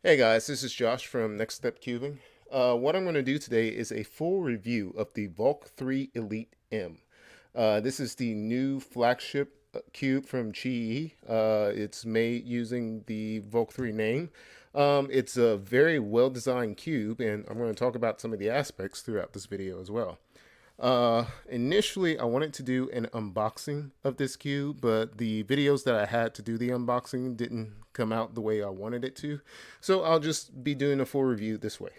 Hey guys, this is Josh from Next Step Cubing. What I'm going to do today is a full review of the Valk 3 Elite M. This is the new flagship cube from GE. It's made using the Valk 3 name. It's a very well designed cube, and I'm going to talk about some of the aspects throughout this video as well. Initially, I wanted to do an unboxing of this cube, but the videos that I had to do the unboxing didn't come out the way I wanted it to. So I'll just be doing a full review this way.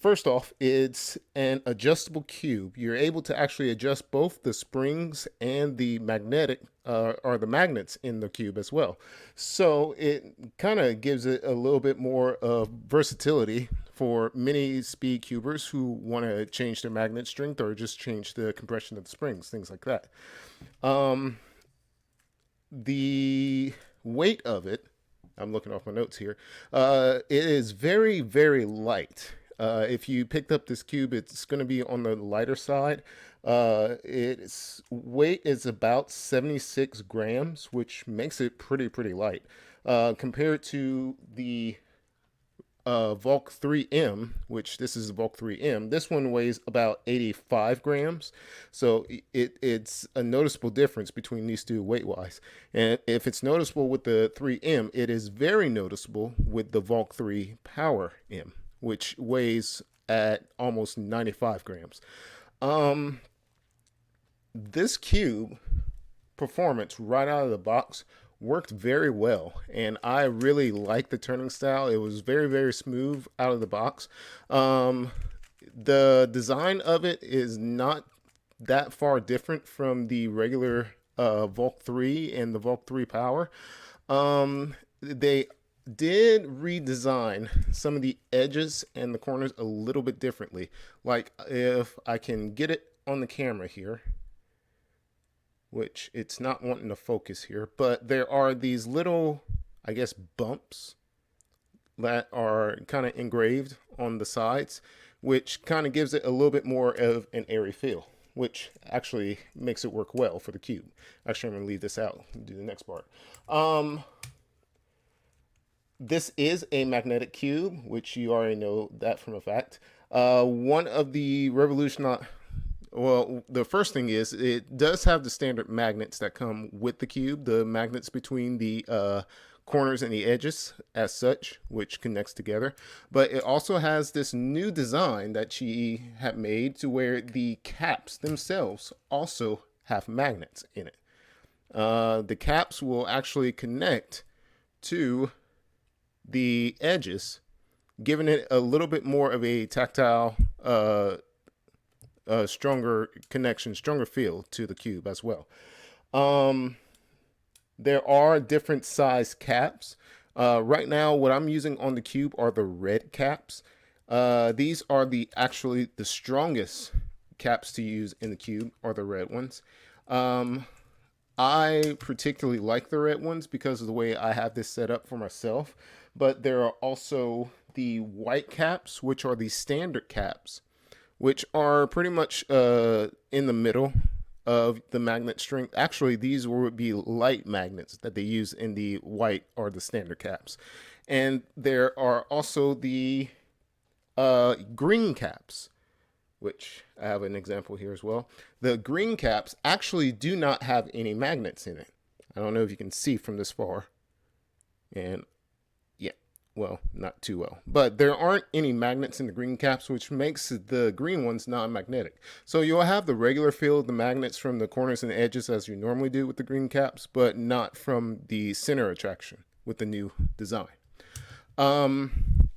First off, it's an adjustable cube. You're able to actually adjust both the springs and the magnetic or the magnets in the cube as well. So it kind of gives it a little bit more of versatility for many speed cubers who want to change their magnet strength or just change the compression of the springs, things like that. Um, the weight of it, I'm looking off my notes here. It is very, very light. If you picked up this cube, it's going to be on the lighter side. Its weight is about 76 grams, which makes it pretty light. Compared to the Valk 3M, which this is the Valk 3M. This one weighs about 85 grams. So it's a noticeable difference between these two weight wise. And if it's noticeable with the 3M, it is very noticeable with the Valk 3 Power M, which weighs at almost 95 grams. Um, this cube performance right out of the box worked very well, and I really liked the turning style. It was very smooth out of the box. um, the design of it is not that far different from the regular Valk 3 and the Valk 3 Power. They did redesign some of the edges and the corners a little bit differently. Like, if I can get it on the camera here, which it's not wanting to focus here, but there are these little, I guess, bumps that are kind of engraved on the sides, which kind of gives it a little bit more of an airy feel, which actually makes it work well for the cube. Actually, I'm going to leave this out and do the next part. This is a magnetic cube, which you already know that from a fact. One of the well, the first thing is it does have the standard magnets that come with the cube, the magnets between the corners and the edges as such, which connects together. But it also has this new design that she had made to where the caps themselves also have magnets in it. The caps will actually connect to the edges, giving it a little bit more of a tactile stronger connection, stronger feel to the cube as well. Um, there are different size caps. Right now, what I'm using on the cube are the red caps. These are actually the strongest caps to use in the cube are the red ones. Um, I particularly like the red ones because of the way I have this set up for myself. But there are also the white caps, which are the standard caps, which are pretty much in the middle of the magnet strength. Actually, these would be light magnets that they use in the white or the standard caps. And there are also the green caps, which I have an example here as well. The green caps actually do not have any magnets in it. I don't know if you can see from this far. And yeah, well, not too well. But there aren't any magnets in the green caps, which makes the green ones non-magnetic. So you'll have the regular feel of the magnets from the corners and the edges as you normally do with the green caps, but not from the center attraction with the new design. Um,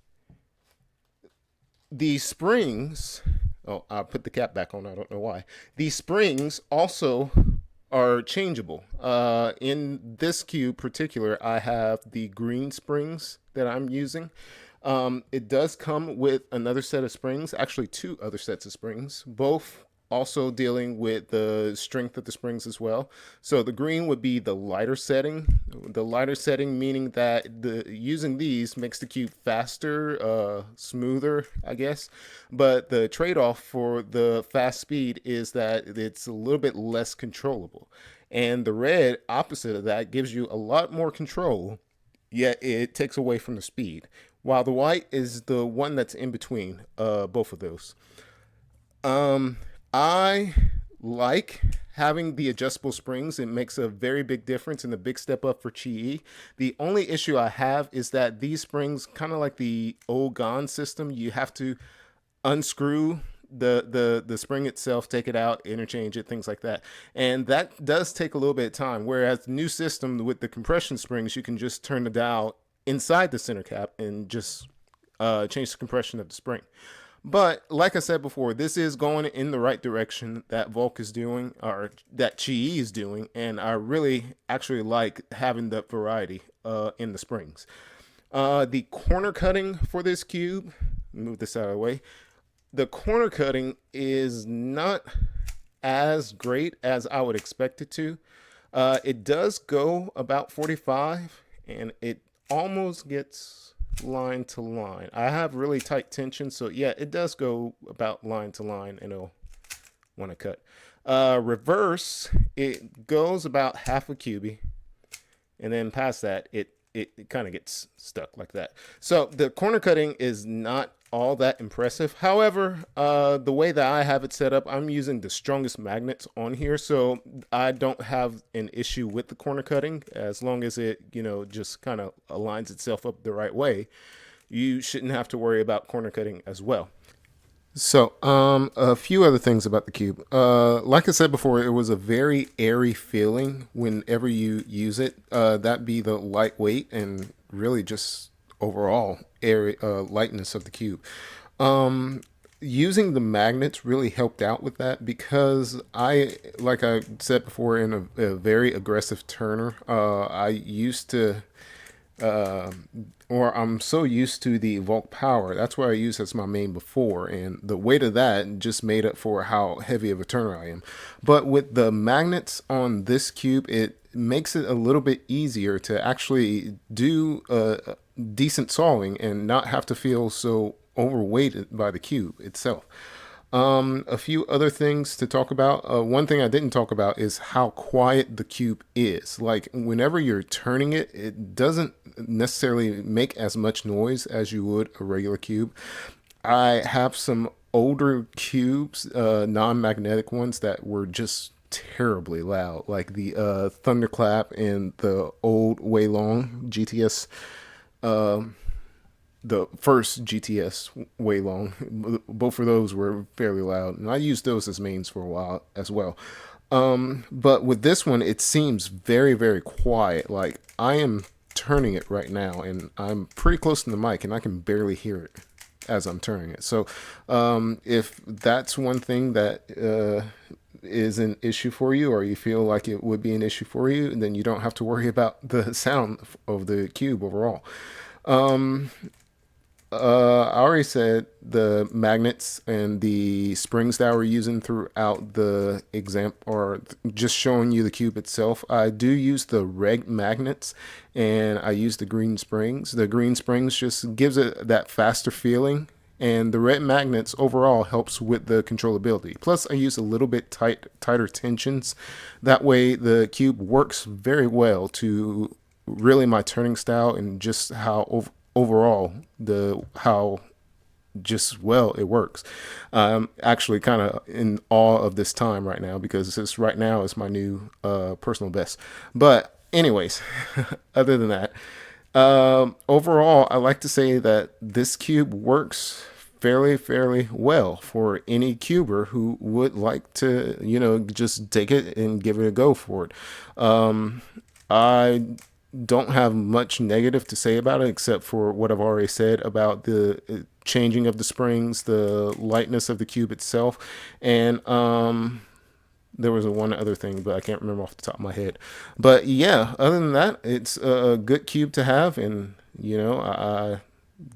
the springs, oh, I'll put the cap back on, I don't know why. The springs also are changeable. In this cube particular, I have the green springs that I'm using. It does come with another set of springs, actually two other sets of springs, both also dealing with the strength of the springs as well. So the green would be the lighter setting. The lighter setting meaning that using these makes the cube faster, smoother, I guess. But the trade-off for the fast speed is that it's a little bit less controllable. And the red, opposite of that, gives you a lot more control yet it takes away from the speed. While the white is the one that's in between both of those. Um, I like having the adjustable springs. It makes a very big difference and a big step up for Chi. The only issue I have is that these springs, kind of like the old Gon system, you have to unscrew the spring itself, take it out, interchange it, things like that, and that does take a little bit of time. Whereas the new system with the compression springs, you can just turn the dial inside the center cap and just change the compression of the spring. But like I said before, this is going in the right direction that Valk is doing, or that Chi is doing, and I really actually like having that variety in the springs. The corner cutting for this cube, move this out of the way. The corner cutting is not as great as I would expect it to. It does go about 45, and it almost gets line to line. I have really tight tension, so yeah, it does go about line to line, and it'll want to cut. Reverse, it goes about half a cubie, and then past that, it kind of gets stuck like that. So the corner cutting is not all that impressive. However, the way that I have it set up, I'm using the strongest magnets on here, so I don't have an issue with the corner cutting as long as it, just kind of aligns itself up the right way. You shouldn't have to worry about corner cutting as well. So, a few other things about the cube. Like I said before, it was a very airy feeling whenever you use it. That be the lightweight and really just overall airy lightness of the cube. Using the magnets really helped out with that because like I said before, in a very aggressive turner, I used to uh, or I'm so used to the Valk power. That's what I used as my main before, and the weight of that just made up for how heavy of a turner I am. But with the magnets on this cube, it makes it a little bit easier to actually do a decent sawing and not have to feel so overweighted by the cube itself. A few other things to talk about. One thing I didn't talk about is how quiet the cube is. Like whenever you're turning it, it doesn't necessarily make as much noise as you would a regular cube. I have some older cubes, non-magnetic ones that were just terribly loud, like the Thunderclap and the old Way Long GTS, the first GTS Way Long. Both of those were fairly loud, and I used those as mains for a while as well. But with this one, it seems very, very quiet. Like I am turning it right now, and I'm pretty close to the mic, and I can barely hear it as I'm turning it. So, if that's one thing that is an issue for you, or you feel like it would be an issue for you, then you don't have to worry about the sound of the cube overall. Um, I already said the magnets and the springs that we're using throughout the exam, or just showing you the cube itself. I do use the red magnets and I use the green springs. The green springs just gives it that faster feeling, and the red magnets overall helps with the controllability. Plus, I use a little bit tighter tensions. That way, the cube works very well to really my turning style and just how overall the how just well it works. I'm actually kind of in awe of this time right now because this right now is my new personal best. But anyways, other than that, overall, I like to say that this cube works fairly well for any cuber who would like to, just take it and give it a go for it. I don't have much negative to say about it except for what I've already said about the changing of the springs, the lightness of the cube itself, and there was one other thing, but I can't remember off the top of my head. But yeah, other than that, it's a good cube to have, and I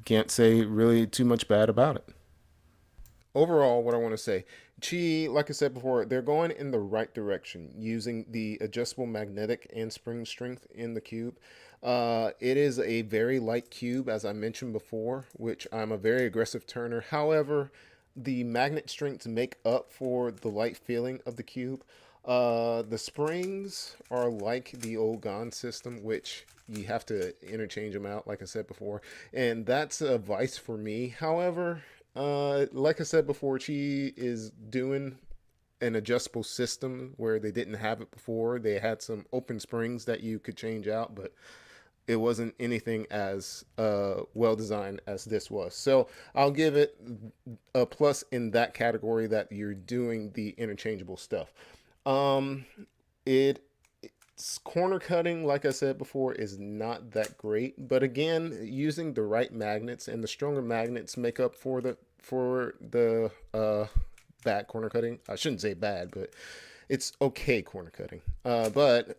can't say really too much bad about it. Overall, what I want to say, Chi, like I said before, they're going in the right direction using the adjustable magnetic and spring strength in the cube. It is a very light cube, as I mentioned before, which I'm a very aggressive turner. However, the magnet strengths make up for the light feeling of the cube. The springs are like the old Gon system, which you have to interchange them out, like I said before, and that's a vice for me. However, like I said before, she is doing an adjustable system where they didn't have it before. They had some open springs that you could change out, but it wasn't anything as well designed as this was. So I'll give it a plus in that category that you're doing the interchangeable stuff. Um, it it's corner cutting, like I said before, is not that great. But again, using the right magnets and the stronger magnets make up for the bad corner cutting. I shouldn't say bad, but it's okay corner cutting. But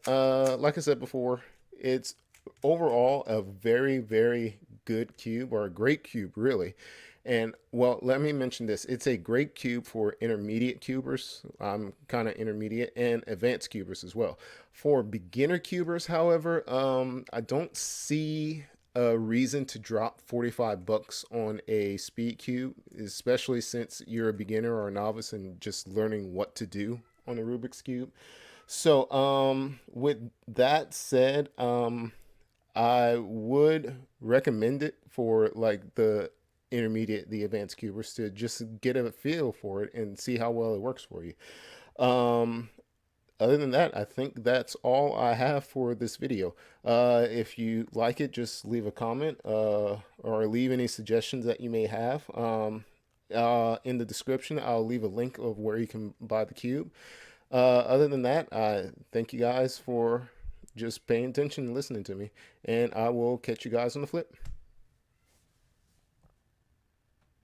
like I said before, it's overall a very, very good cube, or a great cube, really. And well, let me mention this. It's a great cube for intermediate cubers. I'm kind of intermediate, and advanced cubers as well. For beginner cubers, however, I don't see a reason to drop 45 bucks on a speed cube, especially since you're a beginner or a novice and just learning what to do on a Rubik's cube. So, with that said, I would recommend it for like the intermediate, the advanced cubers, to just get a feel for it and see how well it works for you. Um, Other than that, I think that's all I have for this video. If you like it, just leave a comment or leave any suggestions that you may have. In the description, I'll leave a link of where you can buy the cube. Other than that, I thank you guys for just paying attention and listening to me, and I will catch you guys on the flip.